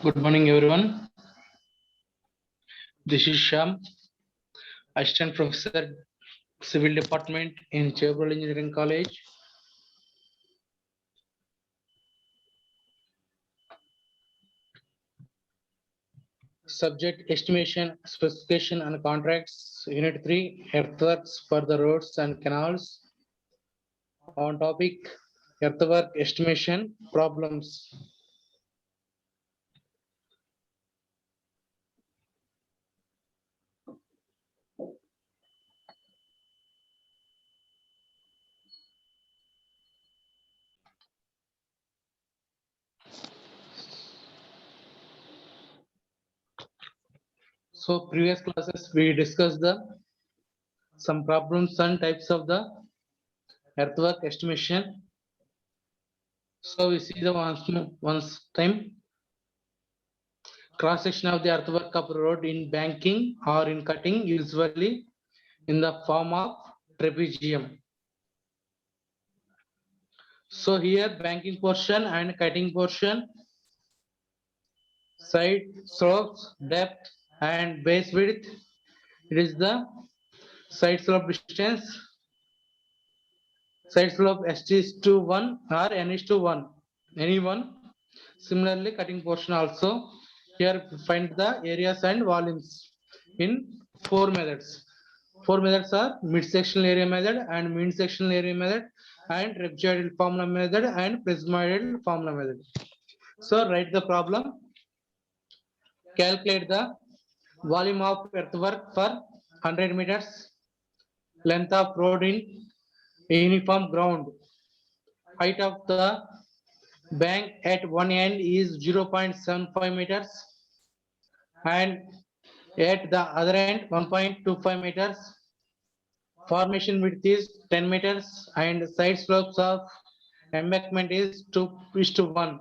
Good morning, everyone. This is Sham, Assistant Professor, Civil Department in Chevrolet Engineering College. Subject Estimation, Specification and Contracts, Unit 3, Earthworks for the Roads and Canals. On topic, Earthwork Estimation Problems. So previous classes we discussed some problems and types of the earthwork estimation. So we see the once time cross section of the earthwork of road in banking or in cutting, usually in the form of trapezium. So here banking portion and cutting portion, side slopes, depth and base width. It is the side slope distance. Side slope ST is to 1 or N is to 1. Any one. Similarly, cutting portion also. Here find the areas and volumes in 4 methods. 4 methods are mid-sectional area method and mean sectional area method and trapezoidal formula method and prismoidal formula method. So write the problem. Calculate the volume of earthwork for 100 meters, length of road in uniform ground, height of the bank at one end is 0.75 meters and at the other end 1.25 meters. Formation width is 10 meters and side slopes of embankment is 2:1.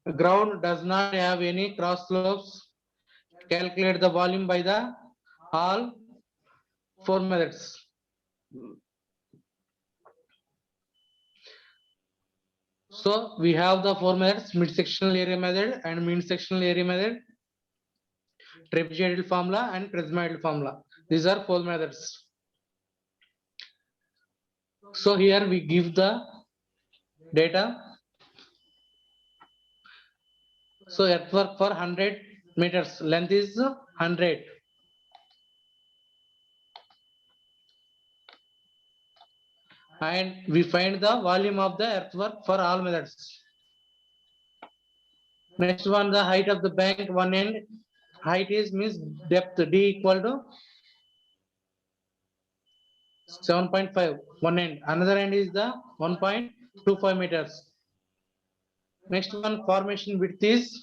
The ground does not have any cross slopes. Calculate the volume by the all 4 methods. So we have the 4 methods: mid-sectional area method and mean sectional area method, trapezoidal formula and prismoidal formula. These are 4 methods. So here we give the data. So earthwork for 100 meters, length is 100. And we find the volume of the earthwork for all methods. Next one, the height of the bank, one end height is means depth D equal to 7.5, one end. Another end is the 1.25 meters. Next one, formation width is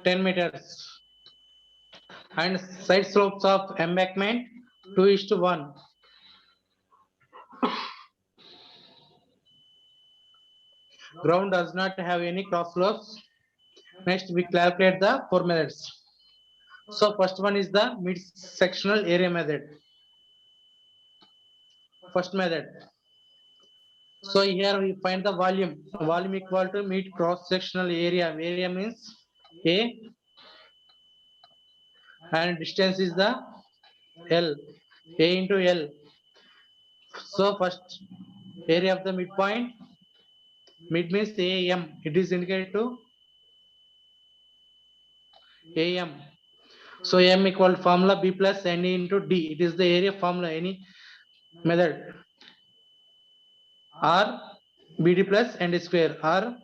10 meters. And side slopes of embankment 2:1. Ground does not have any cross slopes. Next, we calculate the 4 methods. So first one is the mid-sectional area method. First method. So here we find the volume. Volume equal to mid cross-sectional area. Area means A and distance is the L. A into L. So first area of the midpoint. Mid means AM. It is indicated to AM. So M equal formula B plus N into D. It is the area formula, any method. Or BD plus ND square or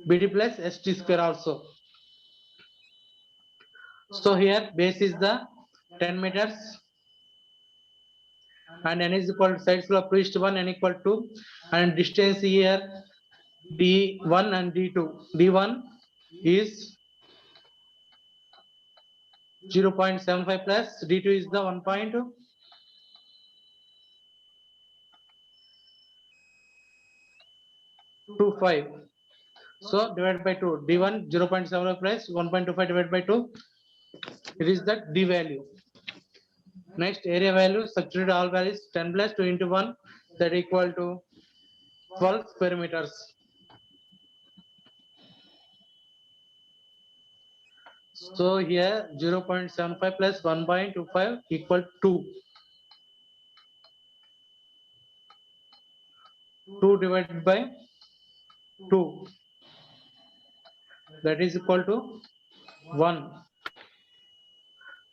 BD plus ST square also. So here base is the 10 meters and N is equal to side slope 2:1, N equal to, and distance here D1 and D2. D1 is 0.75 plus D2 is the 1.25. So divided by 2. D1 0.75 plus 1.25 divided by 2. It is the D value. Next area value, substitute all values, 10 plus 2 into 1, that equal to 12 square meters. So here 0.75 plus 1.25 equal 2. 2 divided by 2, that is equal to 1.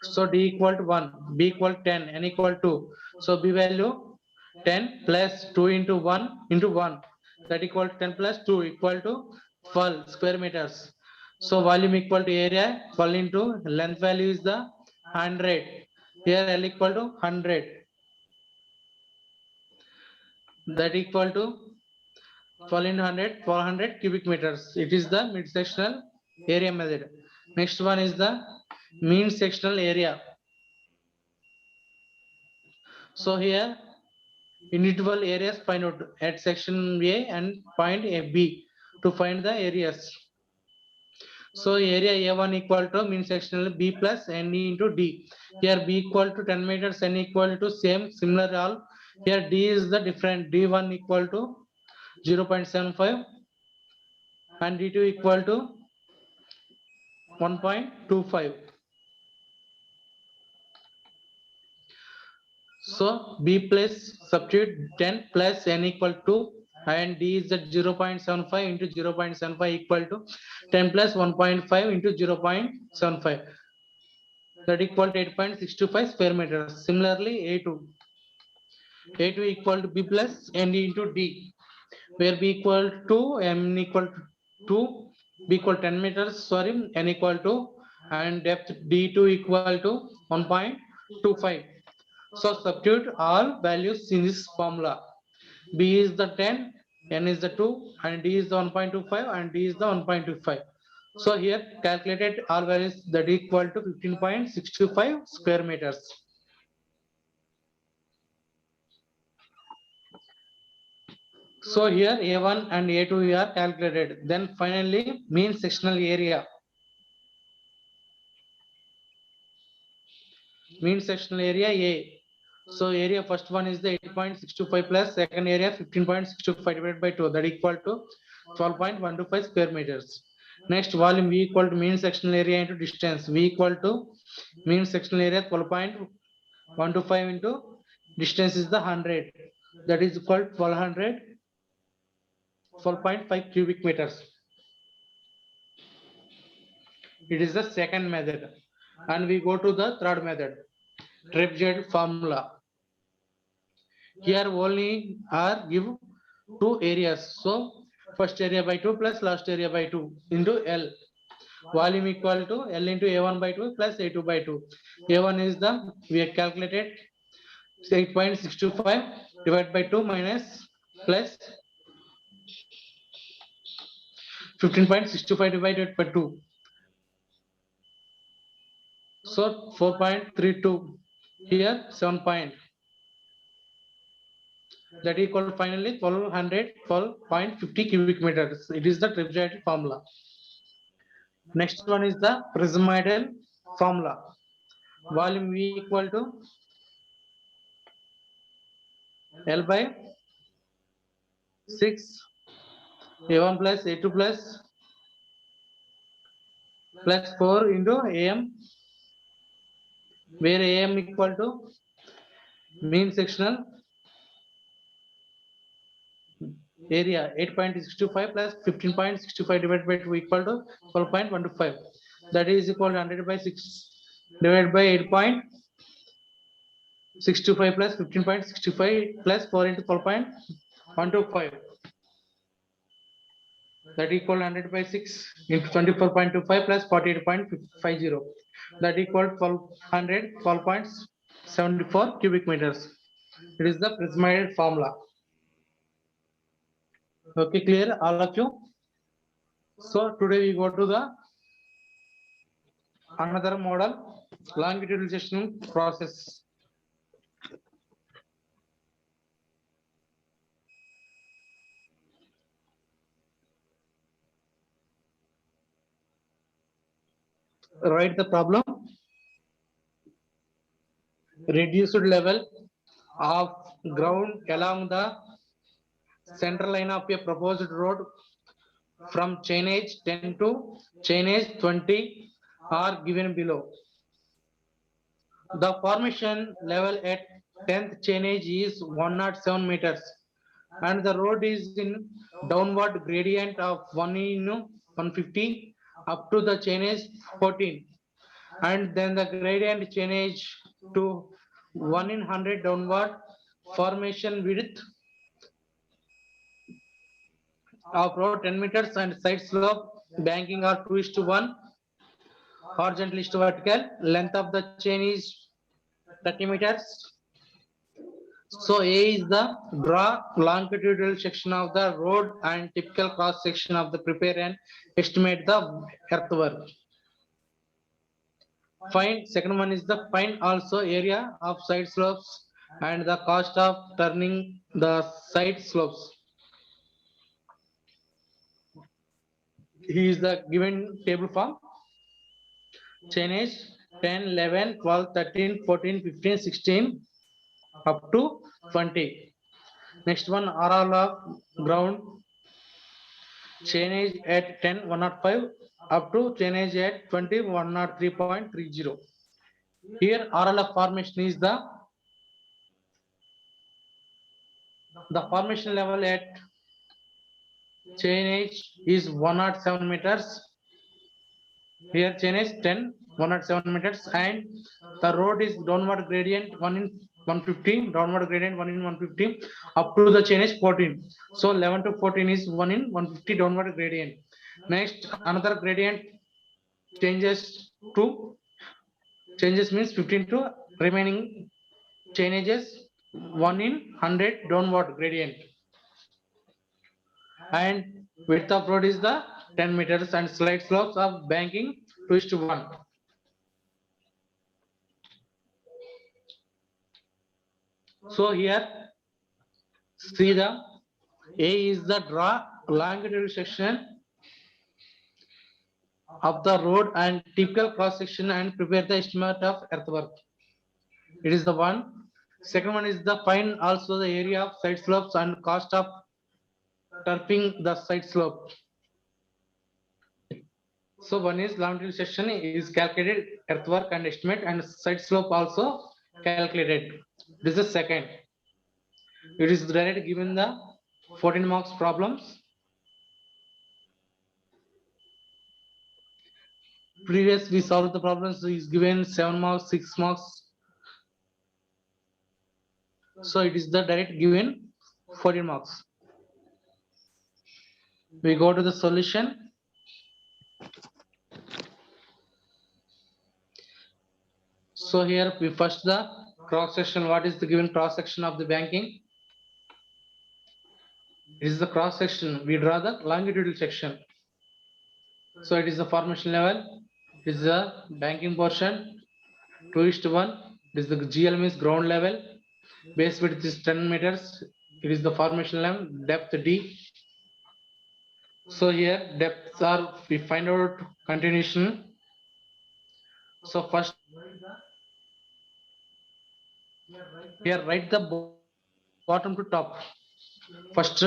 So D equal to 1, B equal to 10, N equal to 2. So B value 10 plus 2 into 1 into 1, that equal to 10 plus 2 equal to 12 square meters. So volume equal to area, 12 into length value is the 100. Here L equal to 100. That equal to 12 into 100, 1200 cubic meters. It is the mid-sectional area method. Next one is the mean sectional area. So here individual areas find out at section A and point A B to find the areas. So area A1 equal to mean sectional B plus N into D. Here B equal to 10 meters, N equal to same, similar all. Here D is the different, D1 equal to 0.75 and D2 equal to 1.25. So B plus substitute 10 plus N equal to and D is at 0.75 into 0.75 equal to 10 plus 1.5 into 0.75. That equal to 8.625 square meters. Similarly, A2 equal to B plus N into D, where B equal to M equal to 2, B equal to 10 meters, sorry, N equal to, and depth D2 equal to 1.25. So substitute all values in this formula. B is the 10, N is the 2, and D is the 1.25, and D is the 1.25. So here calculated all values that equal to 15.625 square meters. So here A1 and A2 are calculated. Then finally mean sectional area. Mean sectional area A. So area first one is the 8.625 plus second area 15.625 divided by 2, that equal to 12.125 square meters. Next volume V equal to mean sectional area into distance. V equal to mean sectional area 12.125 into distance is the 100. That is equal to 1200, 12.5 cubic meters. It is the second method. And we go to the third method, trapezoid formula. Here only are give two areas. So first area by 2 plus last area by 2 into L. Volume equal to L into A1 by 2 plus A2 by 2. A1 is the, we have calculated 8.625 divided by 2 minus plus 15.625 divided by 2. So 4.32, here 7 point. That equal finally 1250 cubic meters. It is the trapezoid formula. Next one is the prismoidal formula. Volume V equal to L by 6 A1 plus A2 plus 4 into AM, where AM equal to mean sectional area 8.625 plus 15.65 divided by 2 equal to 12.125. That is equal to 100 by 6 divided by 8.625 plus 15.65 plus 4 into 12.125. That equal 100 by 6 into 24.25 plus 48.50. That equal 1200, 12.74 cubic meters. It is the prismoidal formula. Okay, clear all of you? So today we go to the another model, longitudinal sectional process. Write the problem. Reduced level of ground along the center line of a proposed road from chainage 10 to chainage 20 are given below. The formation level at 10th chainage is 107 meters and the road is in downward gradient of 1 in 150 up to the chainage 14, and then the gradient chainage to 1 in 100 downward. Formation width of road 10 meters and side slope banking are 2:1, horizontal to vertical. Length of the chain is 30 meters. So A is the draw longitudinal section of the road and typical cross section of the prepare and estimate the earthwork. Find second one is the find also area of side slopes and the cost of turning the side slopes. He is the given table form. Chainage 10, 11, 12, 13, 14, 15, 16 up to 20. Next one RL of ground. Chainage at 10, 105 up to chainage at 20, 103.30. Here RLF formation is the formation level at chainage is 107 meters. Here chainage 10, 107 meters, and the road is downward gradient 1 in 150, downward gradient 1 in 150 up to the chainage 14. So 11 to 14 is 1 in 150 downward gradient. Next another gradient changes to changes means 15 to remaining chainages 1 in 100 downward gradient, and width of road is the 10 meters and slight slopes of banking 2:1. So here see the A is the draw longitudinal section of the road and typical cross section and prepare the estimate of earthwork. It is the one. Second one is the find also the area of side slopes and cost of turfing the side slope. So one is longitudinal section is calculated earthwork and estimate, and side slope also calculated. This is second. It is directly given the 14 marks problems. Previous we solved the problems is given 7 marks, 6 marks. So it is the direct given 14 marks. We go to the solution. So here we first the cross section. What is the given cross section of the banking? It is the cross section. We draw the longitudinal section. So it is the formation level. It is the banking portion 2:1. It is the GL means ground level. Base width is 10 meters. It is the formation level. Depth D. So here depths are we find out continuation. So first here write the bottom to top. First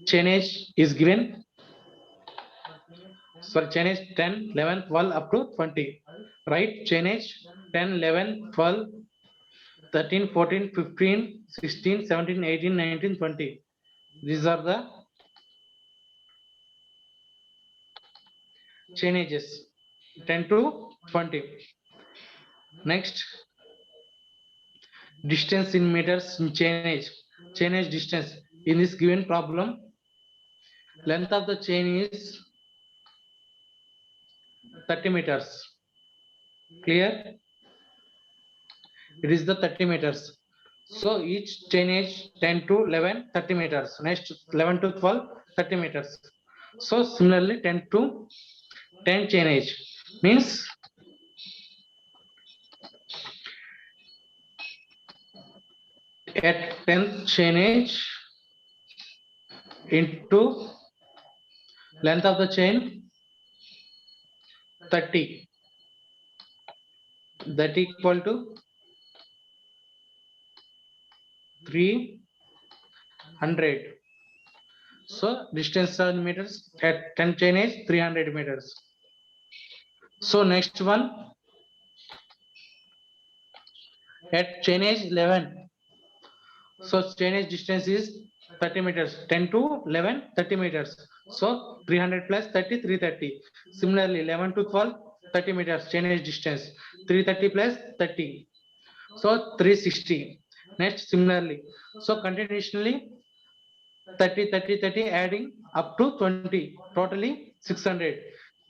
chainage is given. So chainage 10, 11, 12 up to 20. Right chainage 10, 11, 12, 13, 14, 15, 16, 17, 18, 19, 20. These are the chainages 10 to 20. Next distance in meters in chainage distance. In this given problem, length of the chain is 30 meters. Clear? It is the 30 meters. So each chainage 10 to 11, 30 meters. Next 11 to 12, 30 meters. So similarly 10 to 10 chainage means at 10th chainage into length of the chain 30, that equal to 300. So distance in meters at 10 chainage 300 meters. So next one, at chain edge 11. So chain edge distance is 30 meters, 10 to 11, 30 meters. So 300 plus 30, 330. Similarly, 11 to 12, 30 meters chain edge distance, 330 plus 30. So 360. Next, similarly, so continuously 30, 30, 30, adding up to 20, totally 600.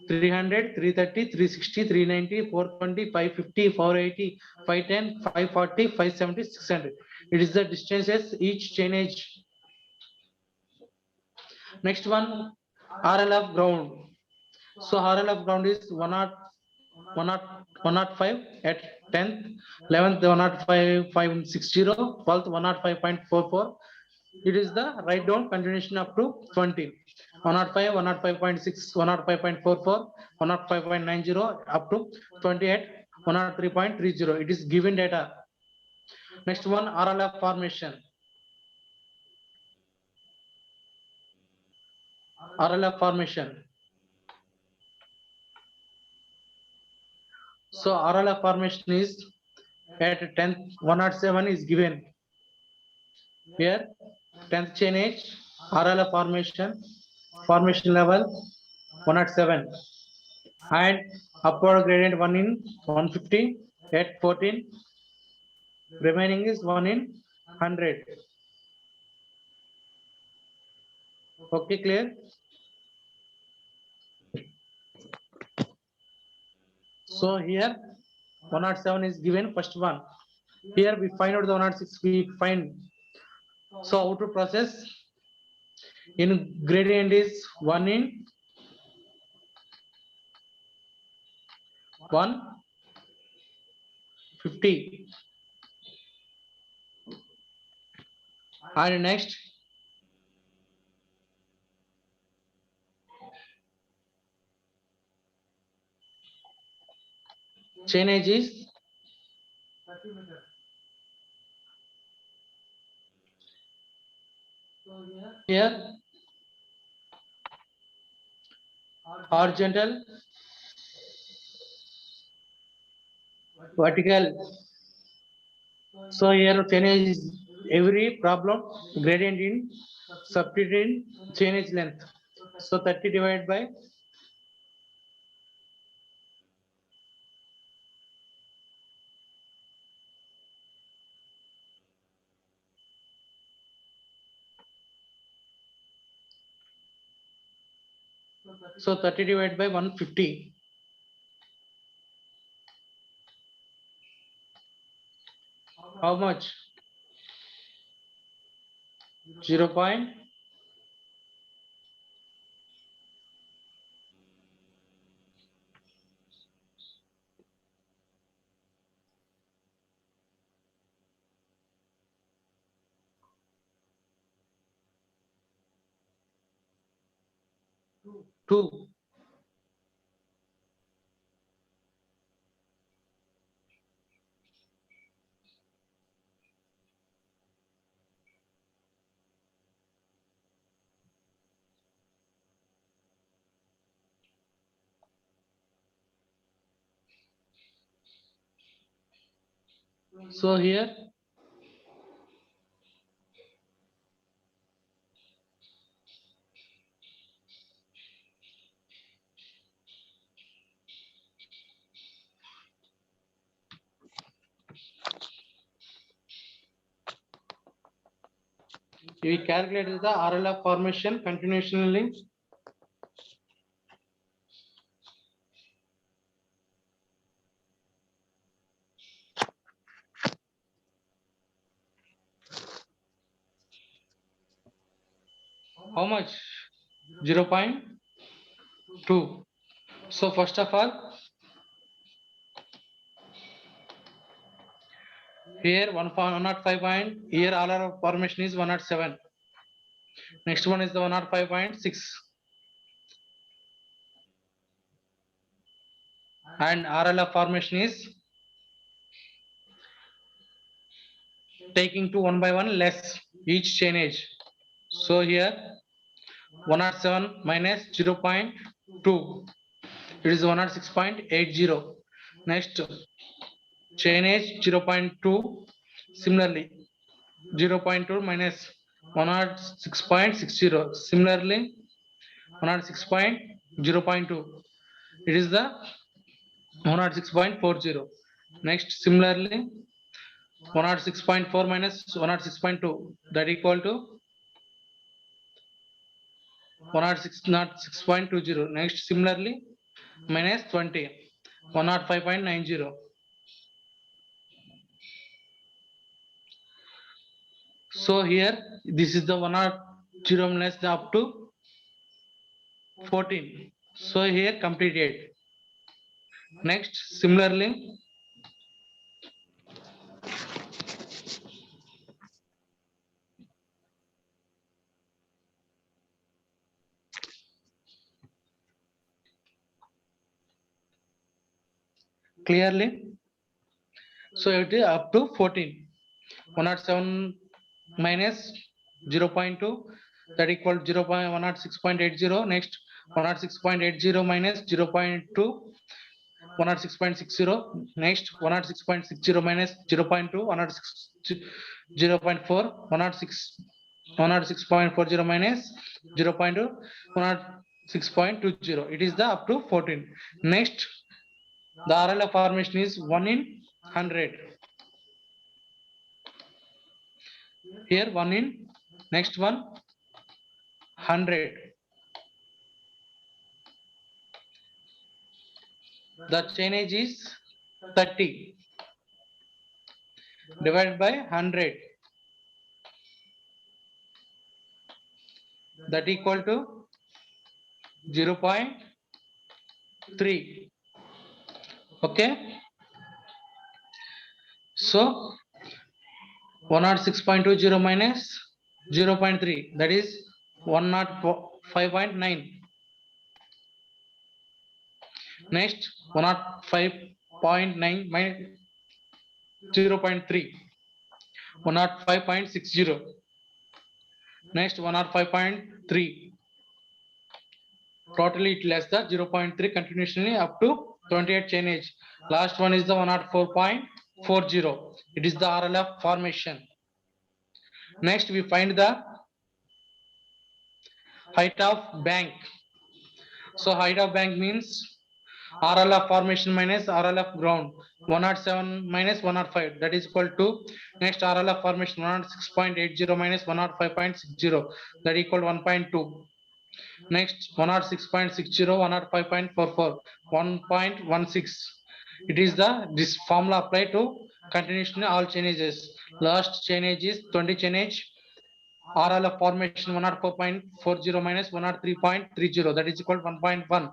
300, 330, 360, 390, 420, 550, 480, 510, 540, 570, 600. It is the distances each chain edge. Next one, RLF ground. So RLF ground is 105 at 10th, 11th 105, 560, 12th 105.44. It is the write down continuation up to 20. 105, 105.6, 105.44, 105.90 up to 28, 103.30. It is given data. Next one, RLF formation. RLF formation. So RLF formation is at 10th, 107 is given. Here 10th chain edge, RLF formation level 107, and upward gradient 1 in 150 at 14, remaining is 1 in 100. Okay, clear? So here 107 is given, first one. Here we find out the 106, we find. So how to process? In gradient is 1 in 150. And next, chain edge is 30 meters. So here horizontal, vertical. So here chain edge is every problem gradient in substitute in chain edge length. So 30 divided by 150. How much? 0.2. So here we calculate the RLF formation continuationally. How much? 0.2. So first of all, here 105 point, here RLF formation is 107. Next one is the 105.6. And RLF formation is taking to 1 by 1 less each chain edge. So here 107 minus 0.2. It is 106.80. Next, chain age 0.2. Similarly, 0.2 minus 106.60. Similarly, 106.0.2. It is the 106.40. Next, similarly, 106.4 minus 106.2, that equal to 106.20. Next, similarly, minus 20, 105.90. So here, this is the 100 minus the up to 14. So here completed. Next, similarly, clearly, so it is up to 14. 107 minus 0.2, that equal 106.80. Next, 106.80 minus 0.2, 106.60. Next, 106.60 minus 0.2, 0.4, 106.40 minus 0.2, 106.20. It is the up to 14. Next, the RLF formation is 1 in 100. Here 1 in, next one 100. The chainage is 30 divided by 100, that equal to 0.3. Okay, so 106.20 minus 0.3, that is 105.9. Next, 105.9 minus 0.3, 105.60. Next, 105.3. Totally it less the 0.3 continuously up to 28 chainage. Last one is the 104.40. It is the RLF formation. Next, we find the height of bank. So height of bank means RLF formation minus RLF ground. 107 minus 105, that is equal to, next RLF formation 106.80 minus 105.60, that equal to 1.2. Next, 106.60, 105.44, 1.16. It is this formula applied to continuously all chainages. Last chainage is 20 chainage. RLF formation 104.40 minus 103.30, that is equal to 1.1.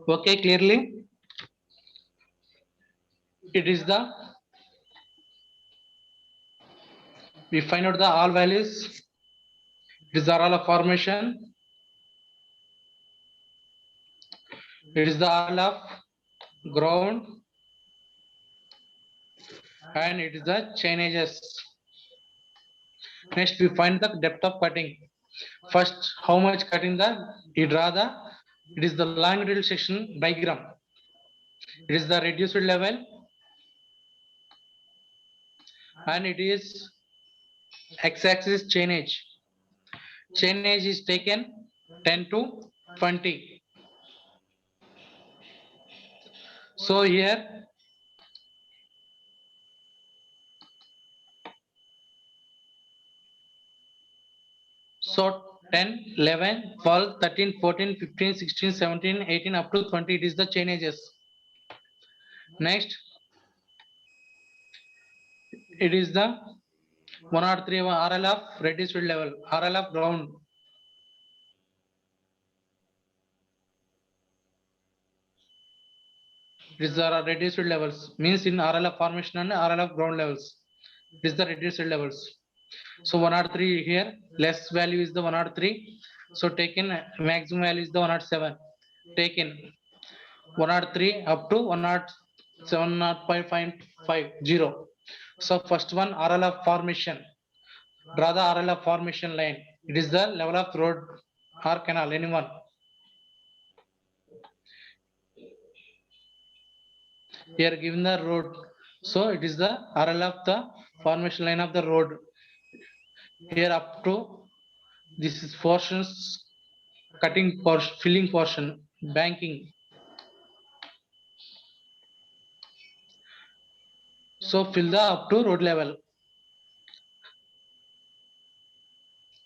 Okay, clearly, it is we find out the all values. It is the RLF formation. It is the RLF ground, and it is the chainages. Next, we find the depth of cutting. First, how much cutting you draw it is the longitudinal section diagram. It is the reduced level, and it is x-axis chainage. Chainage is taken 10 to 20. So here, so 10, 11, 12, 13, 14, 15, 16, 17, 18 up to 20, it is the chainages. Next, it is the 103 RLF reduced level, RLF ground. It is the reduced levels, means in RLF formation and RLF ground levels. It is the reduced levels. So 103 here, less value is the 103. So taken maximum value is the 107. Taken 103 up to 107.50. So first one RLF formation. Draw the RLF formation line. It is the level of road or canal, anyone. Here given the road, so it is the RL of the formation line of the road. Here up to this is portions, cutting portion, filling portion, banking. So fill the up to road level.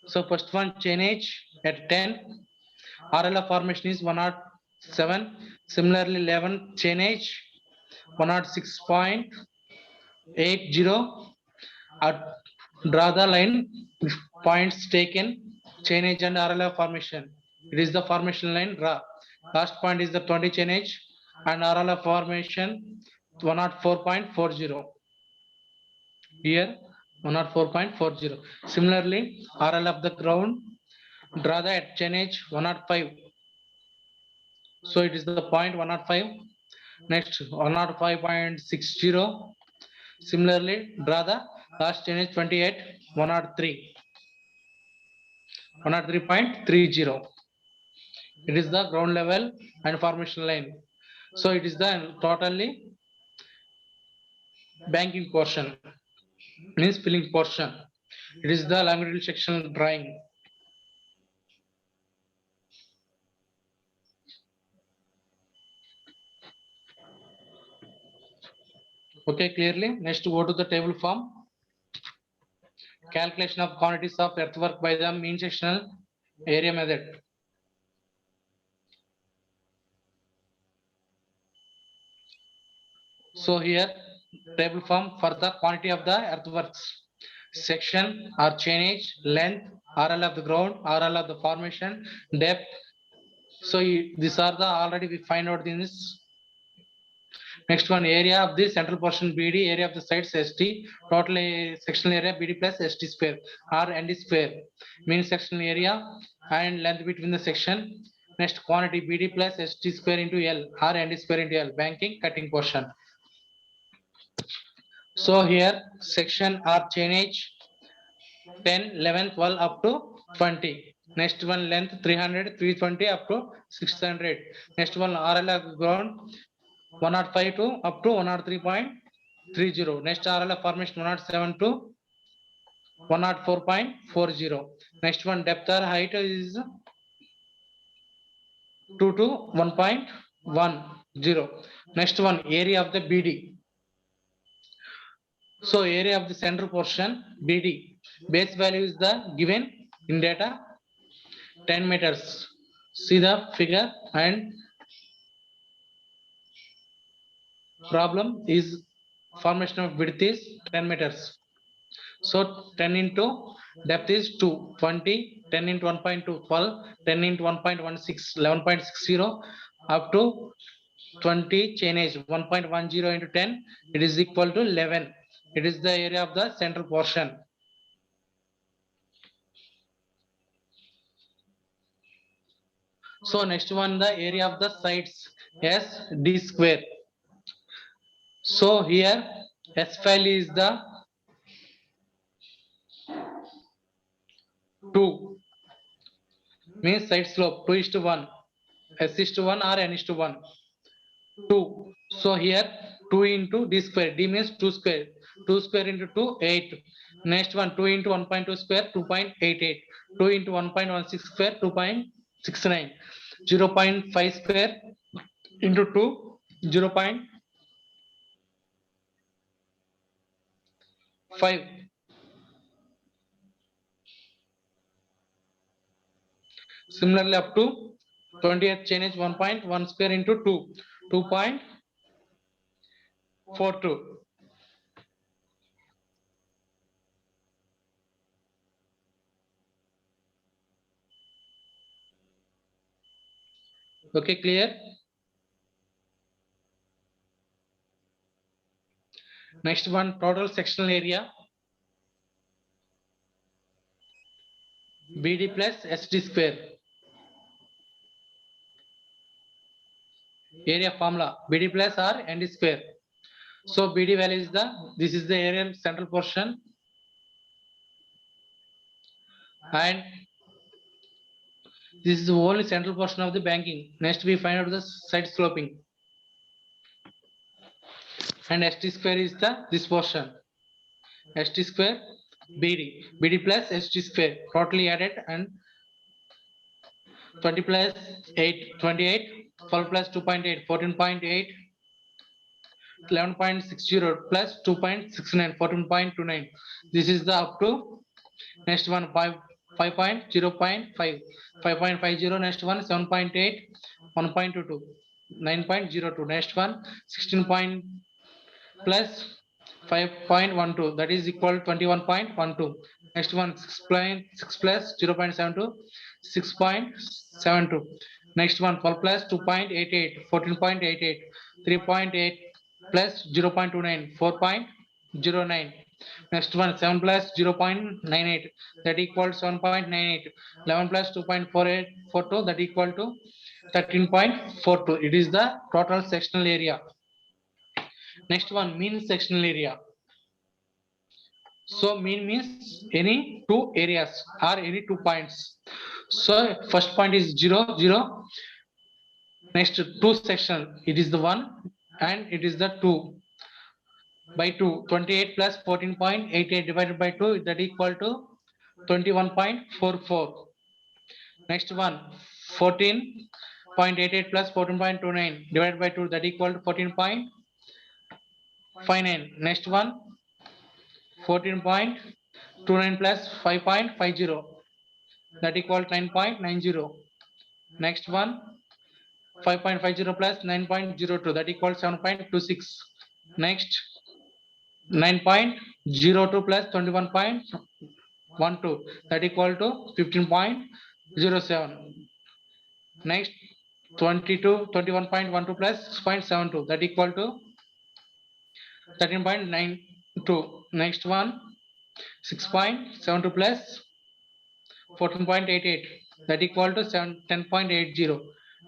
So first one chainage at 10. RLF formation is 107. Similarly 11 chainage 106.80. Draw the line points taken chainage and RLF formation. It is the formation line draw. Last point is the 20 chainage and RLF formation 104.40. Here 104.40. Similarly, RL of the ground, draw the at chainage 105. So it is the point 105. Next 105.60. Similarly, draw the last chainage 28, 103. 103.30. It is the ground level and formation line. So it is the totally banking portion, means filling portion. It is the longitudinal section drawing. Okay, clearly. Next, go to the table form. Calculation of quantities of earthwork by the mean sectional area method. So here, table form for the quantity of the earthworks. Section or chainage, length, RL of the ground, RL of the formation, depth. So these are the already we find out in this. Next one, area of the central portion BD, area of the sides ST, total sectional area BD plus ST square or ND square, mean sectional area and length between the section. Next quantity BD plus ST square into L or ND square into L, banking cutting portion. So here section or chainage 10, 11, 12 up to 20. Next one length 300, 320 up to 600. Next one RL of ground 105 to up to 103.30. Next RLF formation 107 to 104.40. Next one depth or height is 2 to 1.10. Next one area of the BD. So area of the center portion BD. Base value is the given in data 10 meters. See the figure and problem is formation of width is 10 meters. So 10 into depth is 2, 20, 10 into 1.2, 12, 10 into 1.16, 11.60 up to 20 chainage 1.10 into 10, it is equal to 11. It is the area of the central portion. So next one, the area of the sides, S D square. So here S file is the 2, means side slope 2:1, S:1 or N:1, 2. So here 2 into D square, D means 2 square, 2 square into 2, 8. Next one 2 into 1.2 square, 2.88, 2 into 1.16 square, 2.69, 0.5 square into 2, 0.5. Similarly up to 20th chainage 1.1 square into 2, 2.42. Okay, clear? Next one, total sectional area BD plus SD square. Area formula BD plus or ND square. So BD value is this is the area central portion and This is the only central portion of the banking. Next we find out the side sloping. And ST square is this portion. ST square BD plus ST square totally added, and 20 plus 8 28, 12 plus 2.8 14.8, 11.60 plus 2.69 14.29. This is the up to. Next one 5.0.5 5.50. Next one 7.8 1.22 9.02. Next one 16 plus 5.12, that is equal to 21.12. Next one 6 plus 0.72 6.72. Next one 12 plus 2.88 14.88. 3.8 plus 0.29 4.09. Next one 7 plus 0.98, that equals 7.98. 11 plus 2.4842, that equal to 13.42. It is the total sectional area. Next one mean sectional area. So mean means any two areas or any 2 points. So first point is 0 0. Next two section, it is the 1 and it is the 2 by 2. 28 plus 14.88 divided by 2, that equal to 21.44. Next one 14.88 plus 14.29 divided by 2, that equal to 14.59. Next one 14.29 plus 5.50, that equal 9.90. Next one 5.50 plus 9.02, that equals 7.26. Next 9.02 plus 21.12, that equal to 15.07. Next 21.12 plus 6.72, that equal to 13.92. Next one 6.72 plus 14.88, that equal to 10.80.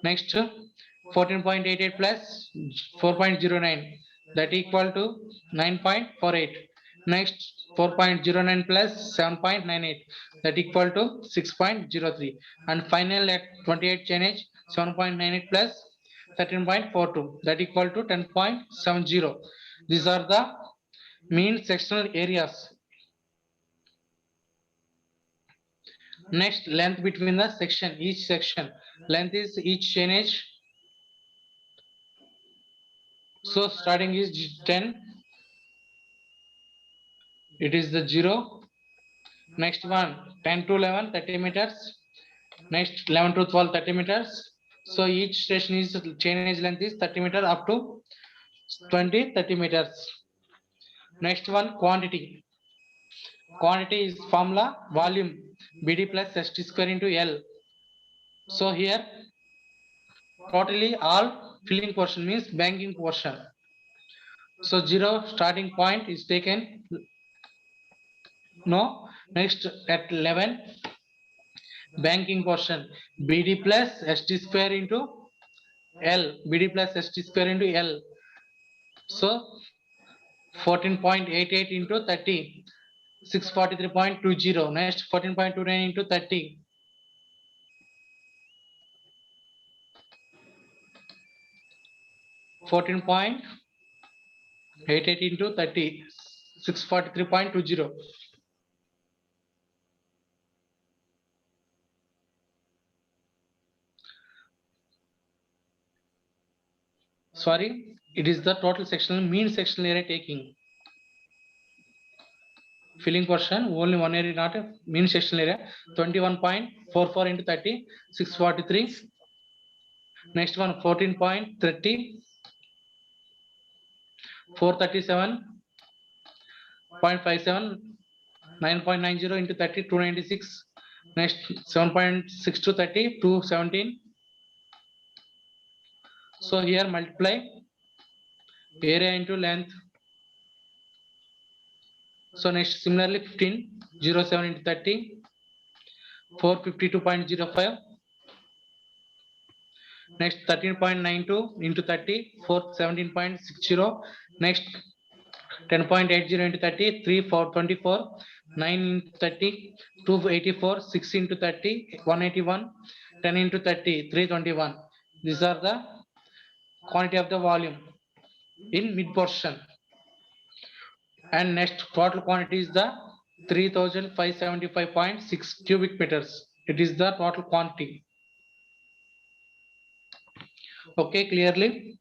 Next 14.88 plus 4.09, that equal to 9.48. Next 4.09 plus 7.98, that equal to 6.03. And final at 28 change 7.98 plus 13.42, that equal to 10.70. These are the mean sectional areas. Next, length between the section, each section. Length is each chainage. So starting is 10. It is the 0. Next one 10 to 11 30 meters. Next 11 to 12 30 meters. So each station is chainage length is 30 meter up to 30 meters. Next one quantity. Quantity is formula volume BD plus ST square into L. So here totally all filling portion means banking portion. So 0 starting point is taken. No. Next at 11 banking portion BD plus ST square into L. BD plus ST square into L. So 14.88 into 30. 643.20. Next 14.29 into 30. 14.88 into 30. 643.20. Sorry, it is the total sectional mean sectional area taking. Filling portion only one area, not a mean sectional area. 21.44 into 30. 643. Next one 14.30. 437.57. 9.90 into 30. 296. Next 7.6 to 30. 217. So here multiply area into length. So next similarly 15. 07 into 30. 452.05. Next 13.92 into 30. 417.60. Next 10.80 into 30. 3 4 24. 9 into 30. 284. 6 into 30. 181. 10 into 30, 321. These are the quantity of the volume in mid portion. And next total quantity is the 3575.6 cubic meters. It is the total quantity. Okay, clearly.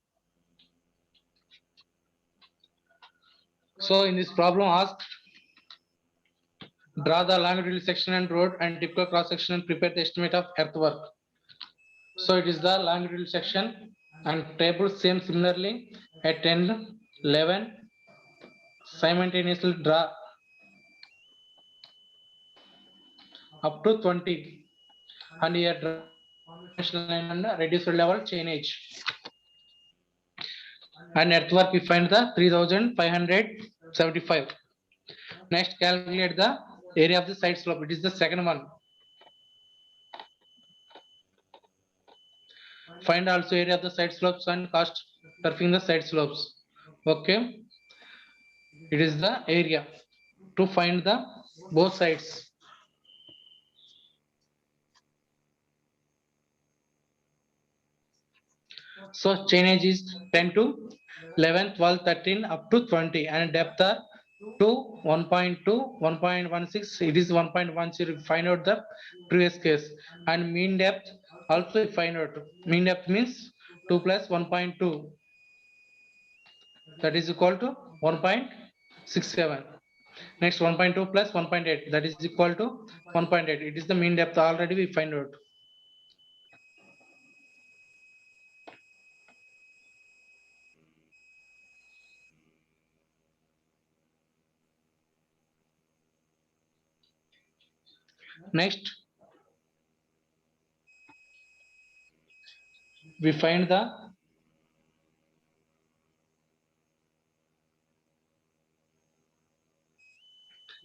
So in this problem asked, draw the longitudinal section and road and typical cross section and prepare the estimate of earthwork. So it is the longitudinal section and table same similarly at 10, 11, simultaneously draw up to 20 and here draw conventional line and reduced level chainage. And earthwork we find the 3575. Next calculate the area of the side slope. It is the second one. Find also area of the side slopes and cost turfing the side slopes. Okay. It is the area to find the both sides. So chainage is 10 to 11, 12, 13 up to 20 and depth are to 1.2, 1.16. It is 1.10. Find out the previous case and mean depth also find out. Mean depth means 2 plus 1.2. That is equal to 1.67. Next 1.2 plus 1.8 that is equal to 1.8. It is the mean depth already we find out. Next we find the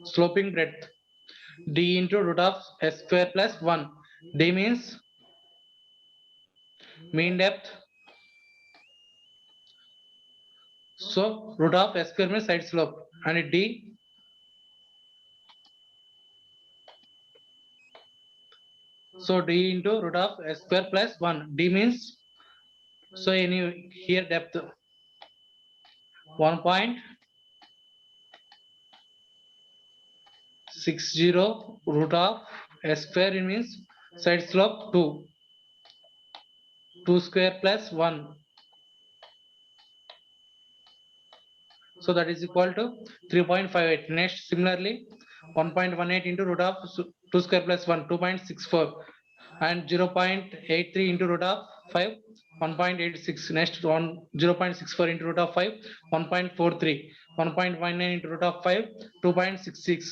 sloping breadth d into root of s square plus 1. D means mean depth. So root of s square means side slope and d so d into root of s square plus 1. D means so any here depth 1.60 root of s square means side slope 2. 2 square plus 1. So that is equal to 3.58. Next, similarly, 1.18 into root of 2 square plus 1, 2.64. And 0.83 into root of 5, 1.86. Next, 0.64 into root of 5, 1.43. 1.19 into root of 5, 2.66.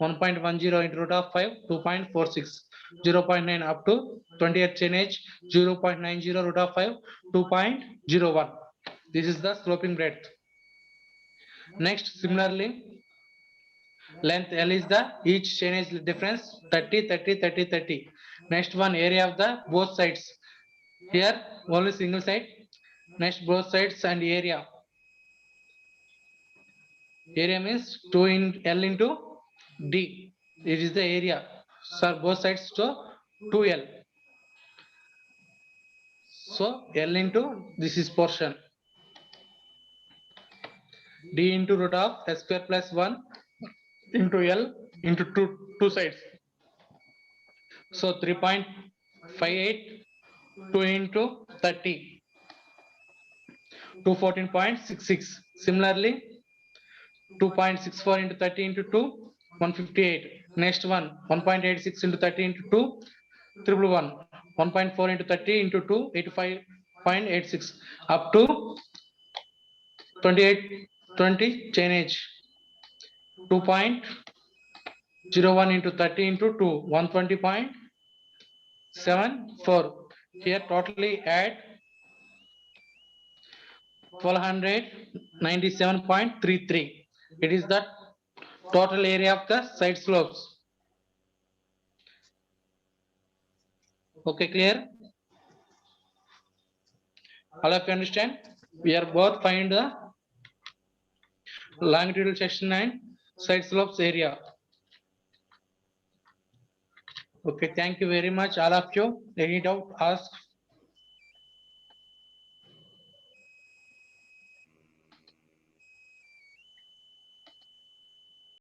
1.10 into root of 5, 2.46. 0.9 up to 20th chainage, 0.90 root of 5, 2.01. This is the sloping breadth. Next, similarly, length L is the each chainage difference 30, 30, 30, 30. Next one, area of the both sides. Here, only single side. Next, both sides and area. Area means 2 in L into D. It is the area. So both sides to 2L. So L into this is portion. D into root of S square plus 1 into L into two sides. So 3.58, 2 into 30, 214.66. Similarly, 2.64 into 30 into 2, 158. Next one, 1.86 into 30 into 2, 311. 1.4 into 30 into 2, 85.86. Up to 28, 20 chainage. 2.01 into 30 into 2, 120.74. Here totally add 1297.33. It is the total area of the side slopes. Okay, clear? All of you understand? We are both find the longitudinal section and side slopes area. Okay, thank you very much, all of you. Any doubt, ask.